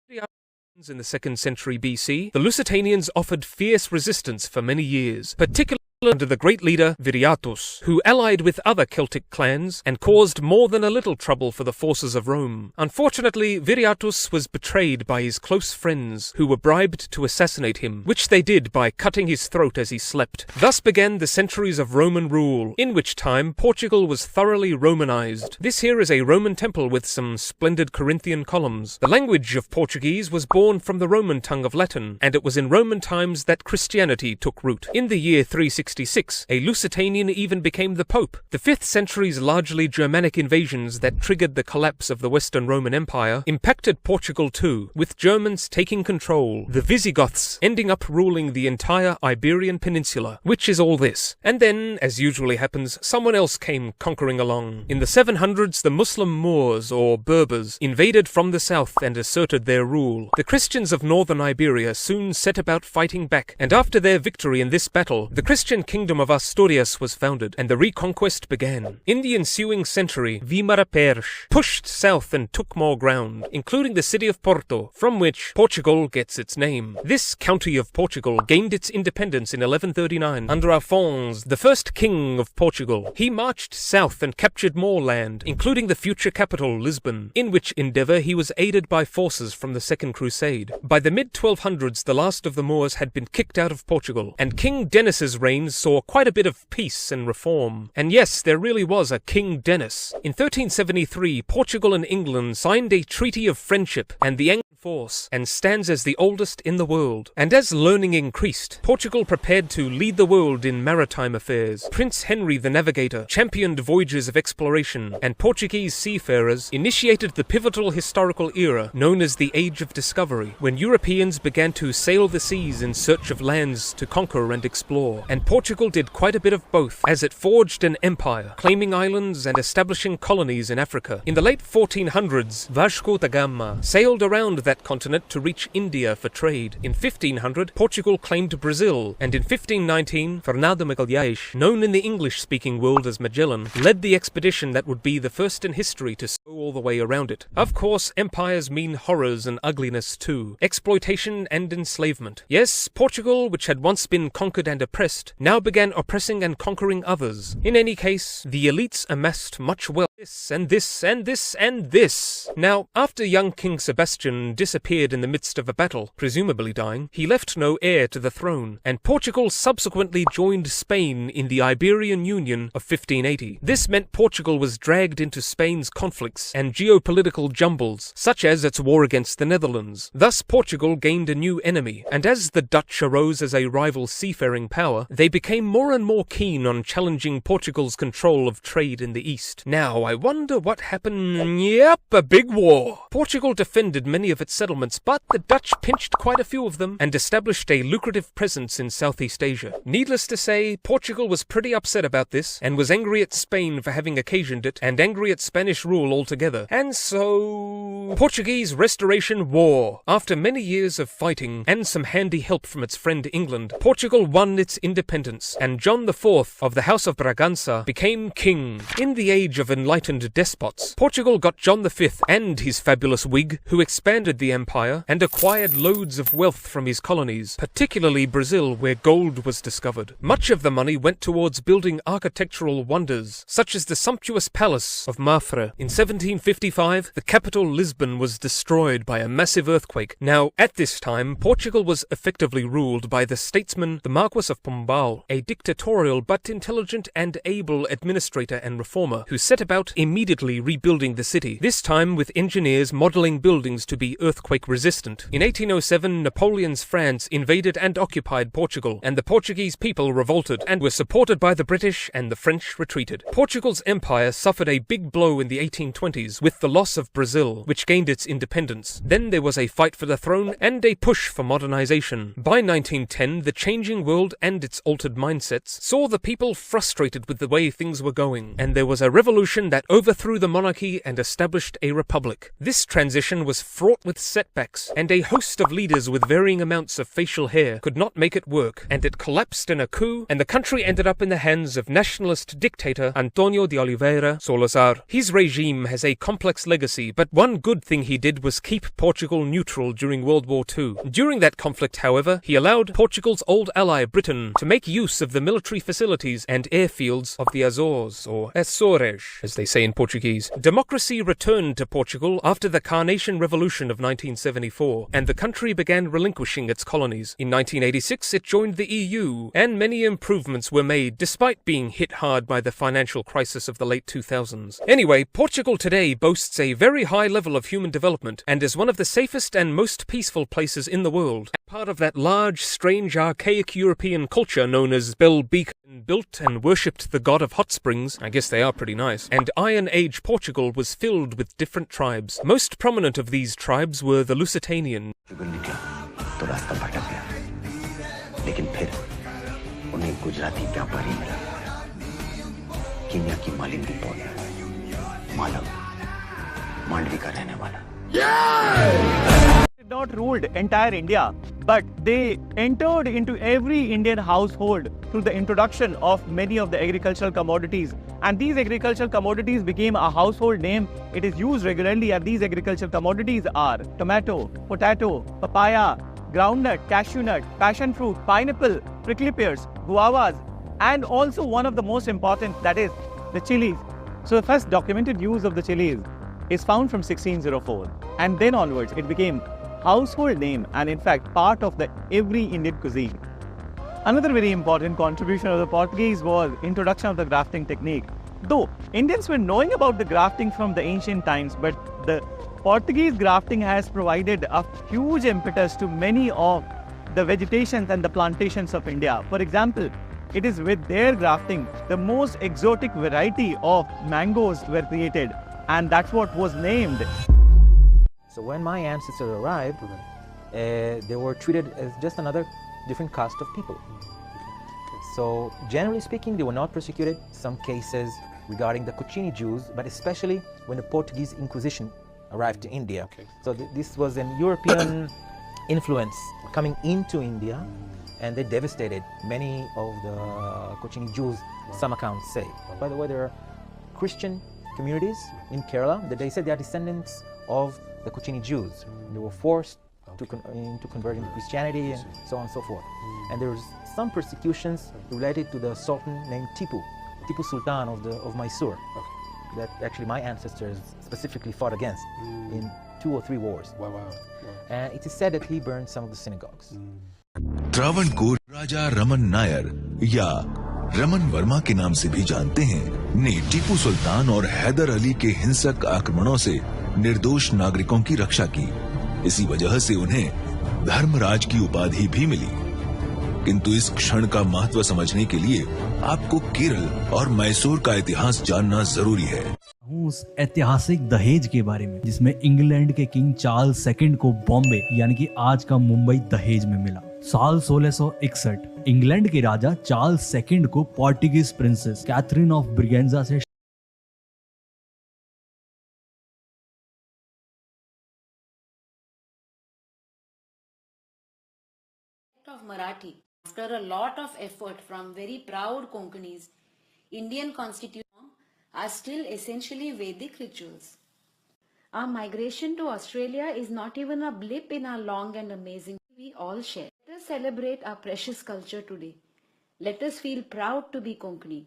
In the 2nd century BC, the Lusitanians offered fierce resistance for many years, particularly under the great leader Viriatus, who allied with other Celtic clans and caused more than a little trouble for the forces of Rome. Unfortunately, Viriatus was betrayed by his close friends, who were bribed to assassinate him, which they did by cutting his throat as he slept. Thus began the centuries of Roman rule, in which time Portugal was thoroughly Romanized. This here is a Roman temple with some splendid Corinthian columns. The language of Portuguese was born from the Roman tongue of Latin, and it was in Roman times that Christianity took root. In the year 366, a Lusitanian even became the Pope. The 5th century's largely Germanic invasions that triggered the collapse of the Western Roman Empire impacted Portugal too, with Germans taking control, the Visigoths ending up ruling the entire Iberian Peninsula. Which is all this. And then, as usually happens, someone else came conquering along. In the 700s, the Muslim Moors, or Berbers, invaded from the south and asserted their rule. The Christians of northern Iberia soon set about fighting back, and after their victory in this battle, the Christian kingdom of Asturias was founded, and the reconquest began. In the ensuing century, Vimarapérez pushed south and took more ground, including the city of Porto, from which Portugal gets its name. This county of Portugal gained its independence in 1139 under Afonso, the first king of Portugal. He marched south and captured more land, including the future capital, Lisbon, in which endeavour he was aided by forces from the Second Crusade. By the mid-1200s, the last of the Moors had been kicked out of Portugal, and King Denis's reign saw quite a bit of peace and reform. And yes, there really was a King Denis. In 1373, Portugal and England signed a treaty of friendship, and the Anglo force, and stands as the oldest in the world. And as learning increased, Portugal prepared to lead the world in maritime affairs. Prince Henry the Navigator championed voyages of exploration, and Portuguese seafarers initiated the pivotal historical era known as the Age of Discovery, when Europeans began to sail the seas in search of lands to conquer and explore. And Portugal did quite a bit of both, as it forged an empire, claiming islands and establishing colonies in Africa. In the late 1400s, Vasco da Gama sailed around that continent to reach India for trade. In 1500, Portugal claimed Brazil, and in 1519, Fernando Magalhães, known in the English-speaking world as Magellan, led the expedition that would be the first in history to sail all the way around it. Of course, empires mean horrors and ugliness too, exploitation and enslavement. Yes, Portugal, which had once been conquered and oppressed, now began oppressing and conquering others. In any case, the elites amassed much wealth. This and this and this and this. Now, after young King Sebastian disappeared in the midst of a battle, presumably dying, he left no heir to the throne, and Portugal subsequently joined Spain in the Iberian Union of 1580. This meant Portugal was dragged into Spain's conflicts and geopolitical jumbles, such as its war against the Netherlands. Thus, Portugal gained a new enemy, and as the Dutch arose as a rival seafaring power, they became more and more keen on challenging Portugal's control of trade in the east. Now, I wonder what happened. Yep, a big war. Portugal defended many of its settlements, but the Dutch pinched quite a few of them and established a lucrative presence in Southeast Asia. Needless to say, Portugal was pretty upset about this, and was angry at Spain for having occasioned it, and angry at Spanish rule altogether. And so, Portuguese Restoration War. After many years of fighting, and some handy help from its friend England, Portugal won its independence, and John IV of the House of Bragança became king. In the age of enlightened despots, Portugal got John V and his fabulous wig, who expanded the empire and acquired loads of wealth from his colonies, particularly Brazil, where gold was discovered. Much of the money went towards building architectural wonders, such as the sumptuous palace of Mafra. In 1755, the capital Lisbon was destroyed by a massive earthquake. Now, at this time, Portugal was effectively ruled by the statesman, the Marquis of Pombal, a dictatorial but intelligent and able administrator and reformer, who set about immediately rebuilding the city, this time with engineers modelling buildings to be earthquake-resistant. In 1807, Napoleon's France invaded and occupied Portugal, and the Portuguese people revolted, and were supported by the British, and the French retreated. Portugal's empire suffered a big blow in the 1820s, with the loss of Brazil, which gained its independence. Then there was a fight for the throne, and a push for modernization. By 1910, the changing world and its altered mindsets saw the people frustrated with the way things were going, and there was a revolution that overthrew the monarchy and established a republic. This transition was fraught with with setbacks, and a host of leaders with varying amounts of facial hair could not make it work, and it collapsed in a coup, and the country ended up in the hands of nationalist dictator Antonio de Oliveira Salazar. His regime has a complex legacy, but one good thing he did was keep Portugal neutral during World War II. During that conflict, however, he allowed Portugal's old ally Britain to make use of the military facilities and airfields of the Azores, or Açores, as they say in Portuguese. Democracy returned to Portugal after the Carnation Revolution of 1974, and the country began relinquishing its colonies. In 1986, it joined the EU, and many improvements were made despite being hit hard by the financial crisis of the late 2000s. Anyway, Portugal today boasts a very high level of human development and is one of the safest and most peaceful places in the world. Part of that large, strange, archaic European culture known as Belbeek, built and worshipped the god of hot springs. I guess they are pretty nice. And Iron Age Portugal was filled with different tribes. Most prominent of these tribes were the Lusitanian. Not ruled entire India, but they entered into every Indian household through the introduction of many of the agricultural commodities. And these agricultural commodities became a household name. It is used regularly, and these agricultural commodities are tomato, potato, papaya, groundnut, cashew nut, passion fruit, pineapple, prickly pears, guavas, and also one of the most important, that is the chilies. So the first documented use of the chilies is found from 1604, and then onwards it became household name and in fact part of the every Indian cuisine. Another very important contribution of the Portuguese was introduction of the grafting technique. Though Indians were knowing about the grafting from the ancient times, but the Portuguese grafting has provided a huge impetus to many of the vegetations and the plantations of India. For example, it is with their grafting the most exotic variety of mangoes were created, and that's what was named. So when my ancestors arrived, they were treated as just another different caste of people. So generally speaking, they were not persecuted. Some cases regarding the Cochini Jews, but especially when the Portuguese Inquisition arrived to India. So this was an European influence coming into India, and they devastated many of the Cochini Jews, some accounts say. By the way, there are Christian communities in Kerala that they said they are descendants of the Cochini Jews. They were forced to convert into Christianity and so on and so forth. And there was some persecutions related to the Sultan named Tipu Sultan of Mysore, that actually my ancestors specifically fought against in 2 or 3 wars. And it is said that he burned some of the synagogues. Travancore राजा रमन नायर या रमन वर्मा के नाम से भी जानते हैं, ने टीपू सुल्तान और हैदर अली के हिंसक आक्रमणों से निर्दोष नागरिकों की रक्षा की। इसी वजह से उन्हें धर्मराज की उपाधि भी मिली। किंतु इस क्षण का महत्व समझने के लिए आपको केरल और मैसूर का इतिहास जानना जरूरी है। उस ऐतिहासिक दहेज के बारे में जिसमें इंग्लैंड के किंग चार्ल्स सेकंड को बॉम्बे यानी कि आज का मुंबई दहेज में मिला। साल 1661 इंग्लैंड के राजा चार्ल्स सेकंड को Portuguese princess Catherine of Braganza से of Marathi. After a lot of effort from very proud Konkanis, Indian constitution are still essentially Vedic rituals. Our migration to Australia is not even a blip in our long and amazing we all share. Let us celebrate our precious culture today. Let us feel proud to be Konkani.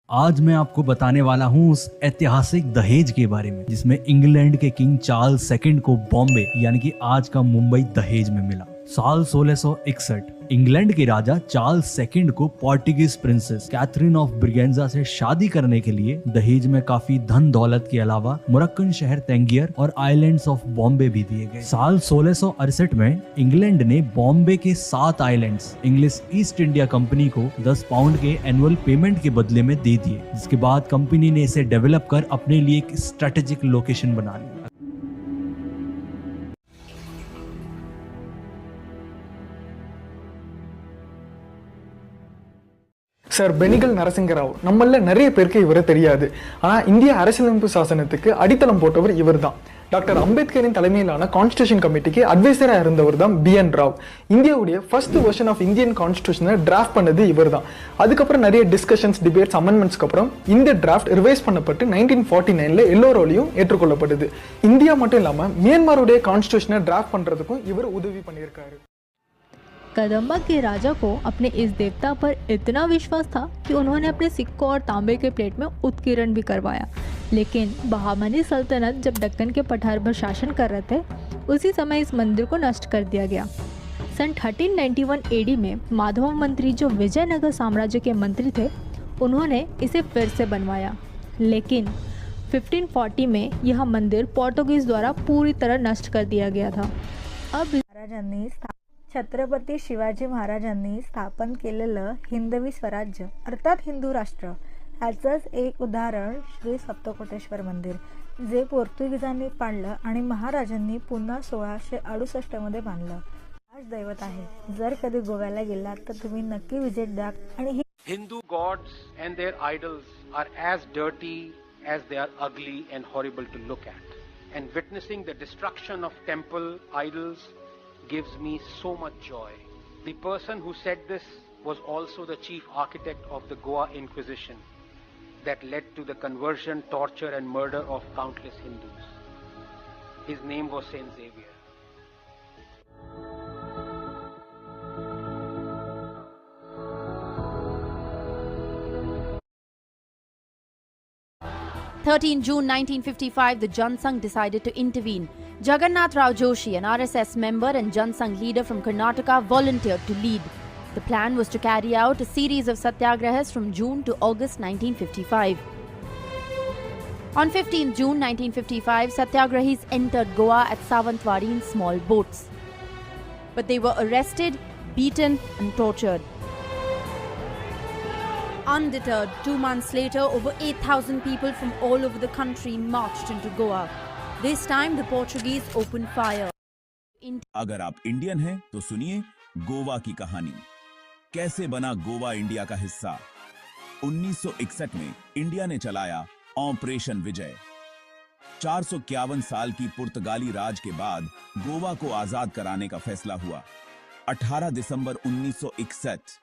आज मैं आपको बताने वाला हूँ उस ऐतिहासिक दहेज के बारे में जिसमें इंग्लैंड के किंग चार्ल्स सेकंड को बॉम्बे यानी कि आज का मुंबई दहेज में मिला। साल 1661 इंग्लैंड के राजा चार्ल्स सेकंड को Portuguese princess Catherine of Braganza से शादी करने के लिए दहेज में काफी धन दौलत के अलावा मुरक्कन शहर तेंगियर और आइलैंड्स ऑफ बॉम्बे भी दिए गए। साल 1668 में इंग्लैंड ने बॉम्बे के 7 islands English east India company को 10 पाउंड के एनुअल पेमेंट के बदले में दे दिए, जिसके बाद कंपनी ने इसे डेवलप कर अपने लिए एक स्ट्रेटेजिक लोकेशन बना लिया। சார் பெனிகல் நரசிங்கராவ் நம்மள நிறைய பேருக்கு இவரை தெரியாது. ஆனா இந்திய அரசியலமைப்பு சாசனத்துக்கு அடித்தளம் போட்டவர் இவர்தான். டாக்டர் அம்பேத்கரின் தலைமையிலான கான்ஸ்டிடியூஷன் கமிட்டிக்கு அட்வைசரா இருந்தவர் தான் BN ராவ். இந்தியாவுடைய ஃபர்ஸ்ட் வெர்ஷன் ஆஃப் இந்தியன் கான்ஸ்டிடியூஷனை டிராஃப்ட் பண்ணது இவர் தான். அதுக்கப்புறம் நிறைய டிஸ்கஷன்ஸ், டிபேட்ஸ், அமெண்ட்மெண்ட்ஸ்க்கு அப்புறம் இந்த டிராஃப்ட் ரிவைஸ் பண்ணப்பட்டு 1949ல எல்லோராலையும் ஏற்றுக்கொள்ளப்படுது. இந்தியா மட்டும் இல்லாம மியான்மருடைய கான்ஸ்டிடியூஷனை டிராஃப்ட் பண்றதுக்கும் இவர் உதவி பண்ணியிருக்காரு. कदम्बा के राजा को अपने इस देवता पर इतना विश्वास था कि उन्होंने अपने सिक्कों और तांबे के प्लेट में उत्कीर्ण भी करवाया। लेकिन बहामनी सल्तनत जब दक्कन के पठार पर शासन कर रहे थे, उसी समय इस मंदिर को नष्ट कर दिया गया। सन 1391 AD में माधव मंत्री, जो विजयनगर साम्राज्य के मंत्री थे, उन्होंने इसे फिर से बनवाया। लेकिन 1540 में यह मंदिर पोर्तुगीज द्वारा पूरी तरह नष्ट कर दिया गया था। अब छत्रपती शिवाजी महाराजांनी स्थापन केलेलं हिंदवी स्वराज्य अर्थात हिंदू राष्ट्र ह्याचंच एक उदाहरण श्री सप्तकोटेश्वर मंदिर, जे पोर्तुगीजांनी पाडलं आणि महाराजांनी पुन्हा 1668 मध्ये बांधलं. आज दैवत आहे. जर कधी गोव्याला गेलात तर तुम्ही नक्की विजिट द्या. आणि Hindu gods and their idols are as dirty as they are ugly and horrible to look at. And witnessing the destruction of temple idols gives me so much joy. The person who said this was also the chief architect of the Goa Inquisition that led to the conversion, torture and murder of countless Hindus. His name was Saint Xavier. June 1955, the Jansangh decided to intervene. Jagannath Rao Joshi, an RSS member and Jansangh leader from Karnataka, volunteered to lead. The plan was to carry out a series of satyagrahas from June to August 1955. On 15 June 1955, satyagrahis entered Goa at Savantwadi in small boats. But they were arrested, beaten and tortured. Undeterred, 2 months later, over 8,000 people from all over the country marched into Goa. This time, the Portuguese opened fire. अगर आप Indian हैं तो सुनिए गोवा की कहानी। कैसे बना Goa India का हिस्सा। 1961 में इंडिया ने चलाया ऑपरेशन विजय। 451 साल की पुर्तगाली राज के बाद गोवा को आजाद कराने का फैसला हुआ। 18 दिसंबर 1961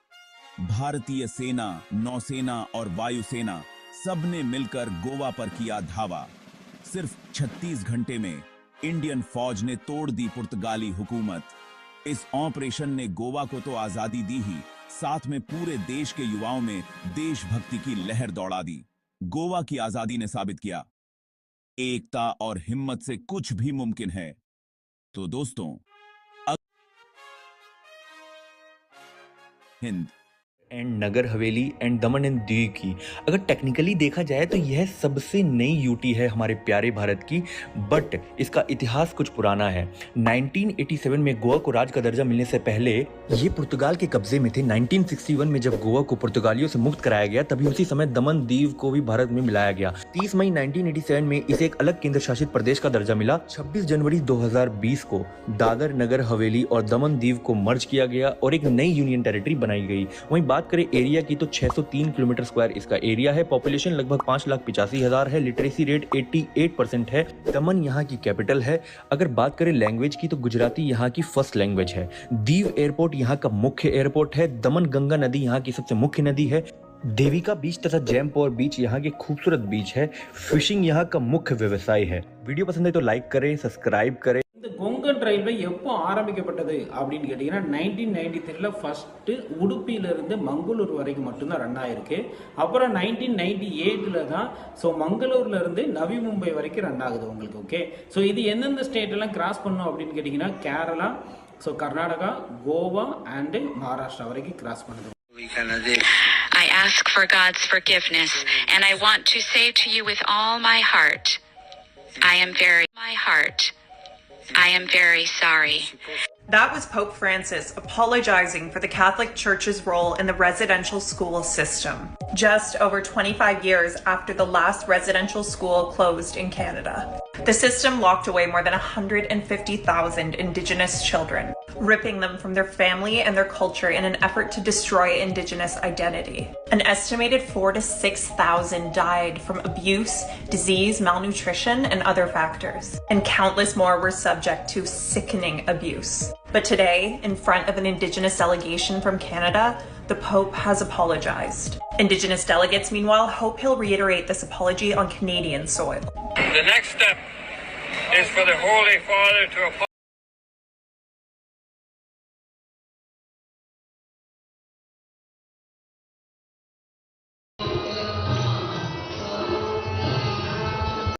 भारतीय सेना, नौसेना और वायुसेना सबने मिलकर गोवा पर किया धावा। सिर्फ 36 घंटे में इंडियन फौज ने तोड़ दी पुर्तगाली हुकूमत। इस ऑपरेशन ने गोवा को तो आजादी दी ही, साथ में पूरे देश के युवाओं में देशभक्ति की लहर दौड़ा दी। गोवा की आजादी ने साबित किया, एकता और हिम्मत से कुछ भी मुमकिन है। तो दोस्तों, Hind and Nagar Haveli and Daman and Diu की अगर टेक्निकली देखा जाए तो यह सबसे नई यूटी है हमारे प्यारे भारत की, बट इसका इतिहास कुछ पुराना है। 1987 में गोवा को राज्य का दर्जा मिलने से पहले ये पुर्तगाल के कब्जे में थे। 1961 में जब गोवा को पुर्तगालियों से मुक्त कराया गया, तभी उसी समय दमन दीव को भी भारत में मिलाया गया। 30 मई 1987 में इसे एक अलग केंद्र शासित प्रदेश का दर्जा मिला। 26 जनवरी 2020 को दादर, नगर हवेली और दमन दीव को मर्ज किया गया और एक नई यूनियन टेरिटरी बनाई गई। वहीं बात करें एरिया की तो 603 किलोमीटर स्क्वायर इसका एरिया है। पॉपुलेशन लगभग 5,85,000 है। लिटरेसी रेट 88% है। दमन यहाँ की कैपिटल है। अगर बात करें लैंग्वेज की तो गुजराती यहाँ की फर्स्ट लैंग्वेज है। दीव एयरपोर्ट यहाँ का मुख्य एयरपोर्ट है। दमन गंगा नदी यहाँ की सबसे मुख्य नदी है। देविका बीच तथा जैमपोर बीच यहाँ के खूबसूरत बीच है। फिशिंग यहाँ का मुख्य व्यवसाय है। वीडियो पसंद है तो लाइक करें, सब्सक्राइब करें। இந்த கொங்கன் ரயில்வே எப்போ ஆரம்பிக்கப்பட்டது அப்படின்னு கேட்டிங்கன்னா 1993 ஃபர்ஸ்ட் உடுப்பியிலிருந்து மங்களூர் வரைக்கும் மட்டும்தான் ரன் ஆயிருக்கு. அப்புறம் 1998 தான் ஸோ மங்களூர்லேருந்து நவி மும்பை வரைக்கும் ரன் ஆகுது உங்களுக்கு. ஓகே, ஸோ இது எந்தெந்த ஸ்டேட் எல்லாம் கிராஸ் பண்ணும் அப்படின்னு கேட்டிங்கன்னா கேரளா, ஸோ கர்நாடகா, கோவா அண்ட் மகாராஷ்டிரா வரைக்கும் கிராஸ் பண்ணுது. I ask for God's forgiveness and I want to say to you with all my heart, I am very sorry. That was Pope Francis apologizing for the Catholic Church's role in the residential school system, just over 25 years after the last residential school closed in Canada. The system locked away more than 150,000 Indigenous children, ripping them from their family and their culture in an effort to destroy Indigenous identity. An estimated 4,000 to 6,000 died from abuse, disease, malnutrition, and other factors. And countless more were subject to sickening abuse. But today, in front of an Indigenous delegation from Canada, the Pope has apologized. Indigenous delegates, meanwhile, hope he'll reiterate this apology on Canadian soil. The next step is for the Holy Father to apologize